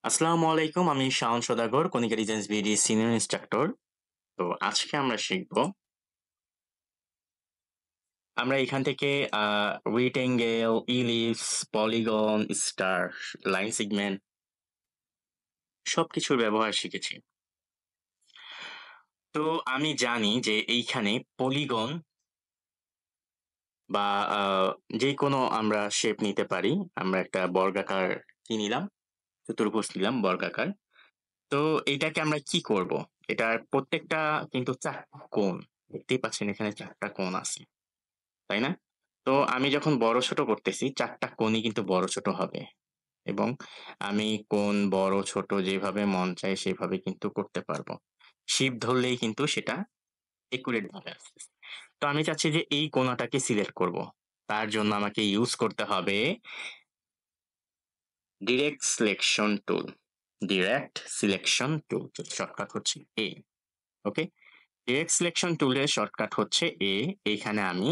আসসালামু আলাইকুম। আমি Shaon Sawdagar, Konika designs BD senior instructor. তো আজকে আমরা শিখব আমরা এখান থেকে rectangle, ellipse, polygon, star, line segment সবকিছুর ব্যবহার শিখেছি। তো আমি জানি যে এইখানে পলিগন বা যেকোনো আমরা শেপ নিতে পারি। আমরা একটা বর্গাকার কি নিলাম? চতুর্ভুজ নিলাম বর্গাকার। তো এইটাকে আমরা কি করব? এটার প্রত্যেকটা কিন্তু ৪ টা কোণ। দেখতেই পাচ্ছেন এখানে ৪ টা কোণ আছে। তাই না? তো আমি যখন বড় ছোট করতেছি ৪ টা কোণই কিন্তু বড় ছোট হবে এবং আমি কোণ বড় ছোট যেভাবে মন চায় সেভাবে কিন্তু করতে পারবো। শিপ ধরলেই কিন্তু সেটা একুরেট ভাবে আসতেছে। তো আমি চাচ্ছি যে এই কোণাটাকে সিলেক্ট করব। তার জন্য আমাকে ইউজ করতে হবে direct selection tool. Direct selection tool shortcut হচ্ছে A। ওকে? ডিরেক্ট সিলেকশন টুলের শর্টকাট হচ্ছে এ। এইখানে আমি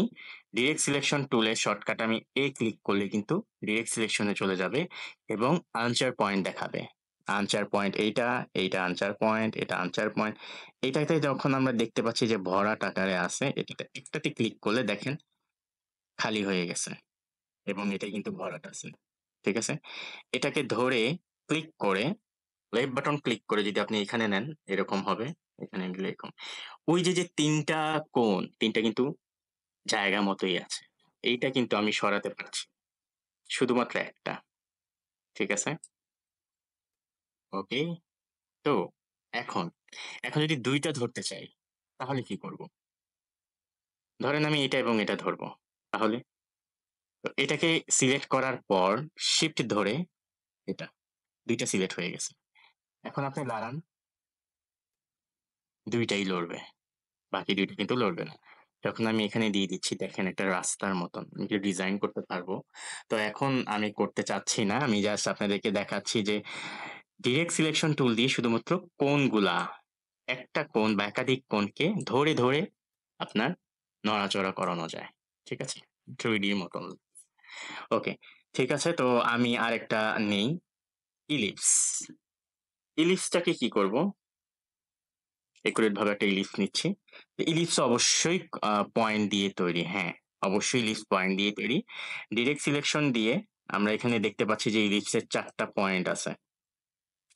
ডিরেক্ট সিলেকশন টুলের শর্টকাট আমি এ ক্লিক করলে কিন্তু ডিরেক্ট সিলেকশনে চলে যাবে এবং আনচার পয়েন্ট দেখাবে। আনচার পয়েন্ট এইটা, এইটা আনচার পয়েন্ট, এটা আনচার পয়েন্ট। এইটাতে যখন আমরা দেখতে পাচ্ছি যে ভরাট আকারে আছে, এটাতে একটাতে ক্লিক করলে দেখেন খালি হয়ে গেছে এবং এটা কিন্তু ভরাট আছে। ঠিক আছে? এটাকে ধরে ক্লিক করে লেফট বাটন ক্লিক করে যদি আপনি এখানে নেন এরকম হবে। এখানে নিলে এরকম। ওই যে ৩ টা কোণ, ৩ টা কিন্তু জায়গা মতোই আছে। এইটা কিন্তু আমি সরাতে পারছি। শুধুমাত্র একটা। ঠিক আছে? ওকে? তো এখন, এখন যদি ২ টা ধরতে চাই, তাহলে কি করব? ধরেন আমি এটা এবং এটা ধরবো। তাহলে? তো এটাকে সিলেক্ট করার পর শিফট ধরে এটা ২ টা সিলেক্ট হয়ে গেছে। এখন আপনি লাড়ান, ২ টাই লড়বে। বাকি ২ টা কিন্তু লড়বে না। যখন আমি এখানে দিয়ে দিচ্ছি দেখেন একটা রাস্তার মতন। আমি এটা ডিজাইন করতে পারবো। তো এখন আমি করতে চাচ্ছি না। আমি জাস্ট আপনাদেরকে দেখাচ্ছি যে ডিরেক্ট সিলেকশন টুল দিয়ে শুধুমাত্র কোণগুলা, একটা কোণ বা একাধিক কোণকে ধরে, ধরে আপনার নড়াচড়া করানো যায়। ঠিক আছে? 3D র মতন। ওকে। ঠিক আছে। তো আমি আরেকটা নেই ইলিপস। ইলিপসটাকে কি করব? একুরেট ভাবে একটা ইলিপস নিচ্ছি। ইলিপস অবশ্যই পয়েন্ট দিয়ে তৈরি। হ্যাঁ, অবশ্যই ইলিপস পয়েন্ট দিয়ে তৈরি। ডিরেক্ট সিলেকশন দিয়ে আমরা এখানে দেখতে পাচ্ছি যে ইলিপসের ৪ টা পয়েন্ট আছে।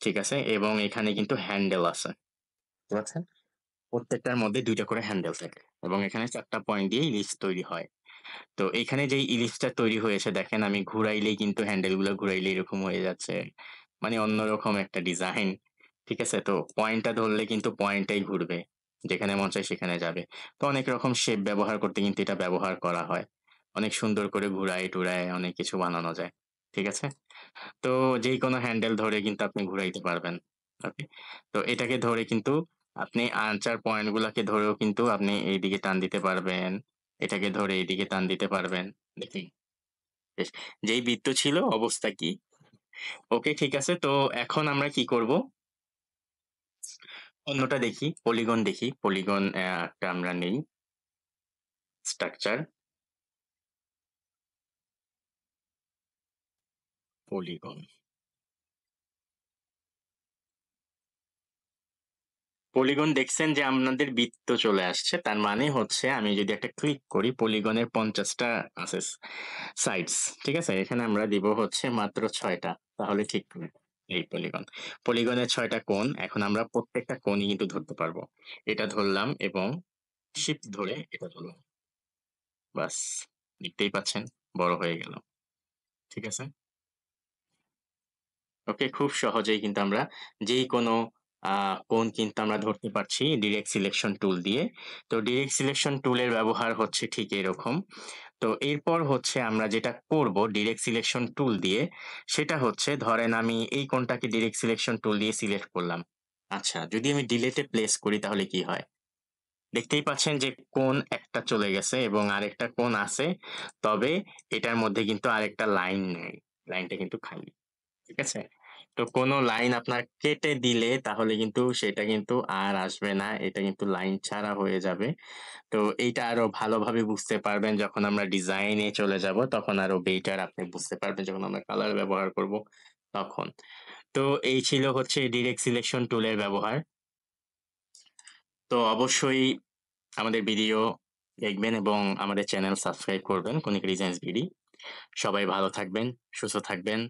ঠিক আছে? এবং এখানে কিন্তু হ্যান্ডেল আছে। বুঝতে পারছেন? প্রত্যেকটার মধ্যে ২ টা করে হ্যান্ডেল থাকে এবং এখানে ৪ টা পয়েন্ট দিয়ে ইলিপস তৈরি হয়। তো এইখানে যেই ইলিপসটা তৈরি হয়েছে দেখেন আমি ঘুরাইলেই কিন্তু হ্যান্ডেল গুলো ঘুরাইলেই এরকম হয়ে যাচ্ছে। মানে অন্যরকম একটা ডিজাইন। ঠিক আছে? তো পয়েন্টটা ধরলে কিন্তু পয়েন্টটাই ঘুরবে। যেখানে মন চায় সেখানে যাবে। তো অনেক রকম শেপ ব্যবহার করতে কিন্তু এটা ব্যবহার করা হয়। অনেক সুন্দর করে ঘুরায়-টুরায় অনেক কিছু বানানো যায়। ঠিক আছে? তো যেকোনো হ্যান্ডেল ধরে কিন্তু আপনি ঘুরাইতে পারবেন। ওকে? তো এটাকে ধরে কিন্তু আপনি আনচার পয়েন্ট গুলাকে ধরেও কিন্তু আপনি এইদিকে টান দিতে পারবেন। এটাকে ধরে এইদিকে টান দিতে পারবেন। দেখি বেশ যেই বৃত্ত ছিল অবস্থা কি? ওকে ঠিক আছে। তো এখন আমরা কি করব? অন্যটা দেখি, পলিগন দেখি। পলিগন একটা আমরা নেই। Structure, polygon. পলিগন দেখছেন যে আপনাদের বৃত্ত চলে আসছে। তার মানে হচ্ছে আমি যদি একটা ক্লিক করি পলিগনের ৫০ টা আছে সাইডস। ঠিক আছে? এখানে আমরা দিব হচ্ছে মাত্র ৬ টা। তাহলে ঠিক এই পলিগন। পলিগনের ৬ টা কোণ। এখন আমরা প্রত্যেকটা কোণই কিন্তু ধরতে পারবো। এটা ধরলাম এবং শিফট ধরে এটা ধরলাম। বাস দেখতেই পাচ্ছেন বড় হয়ে গেল। ঠিক আছে? ওকে খুব সহজেই কিন্তু আমরা যেকোনো কোণ কিন্তু আমরা ধরতে পারছি ডিরেক্ট সিলেকশন টুল দিয়ে। তো ডিরেক্ট সিলেকশন টুলের ব্যবহার হচ্ছে ঠিক এরকম। তো এরপর হচ্ছে আমরা যেটা করব ডিরেক্ট সিলেকশন টুল দিয়ে সেটা হচ্ছে ধরেন আমি এই কোণটাকে ডিরেক্ট সিলেকশন টুল দিয়ে সিলেক্ট করলাম। আচ্ছা যদি আমি ডিলেটে প্লেস করি তাহলে কি হয়? দেখতেই পাচ্ছেন যে কোণ একটা চলে গেছে এবং আরেকটা কোণ আছে। তবে এটার মধ্যে কিন্তু আরেকটা লাইন নেই। লাইনটা কিন্তু খালি। ঠিক আছে? তো কোনো লাইন আপনার কেটে দিলে তাহলে কিন্তু সেটা কিন্তু আর আসবে না। এটা কিন্তু লাইন ছাড়া হয়ে যাবে। তো এইটা আরো ভালোভাবে বুঝতে পারবেন যখন আমরা ডিজাইনে চলে যাব তখন আরো বেটার আপনি বুঝতে পারবেন যখন আমরা কালার ব্যবহার করব তখন। তো এই ছিল হচ্ছে ডিরেক্ট সিলেকশন টুলের ব্যবহার। তো অবশ্যই আমাদের ভিডিও দেখবেন এবং আমাদের চ্যানেল সাবস্ক্রাইব করবেন কনিকা ডিজাইনস বিডি। সবাই ভালো থাকবেন, সুস্থ থাকবেন।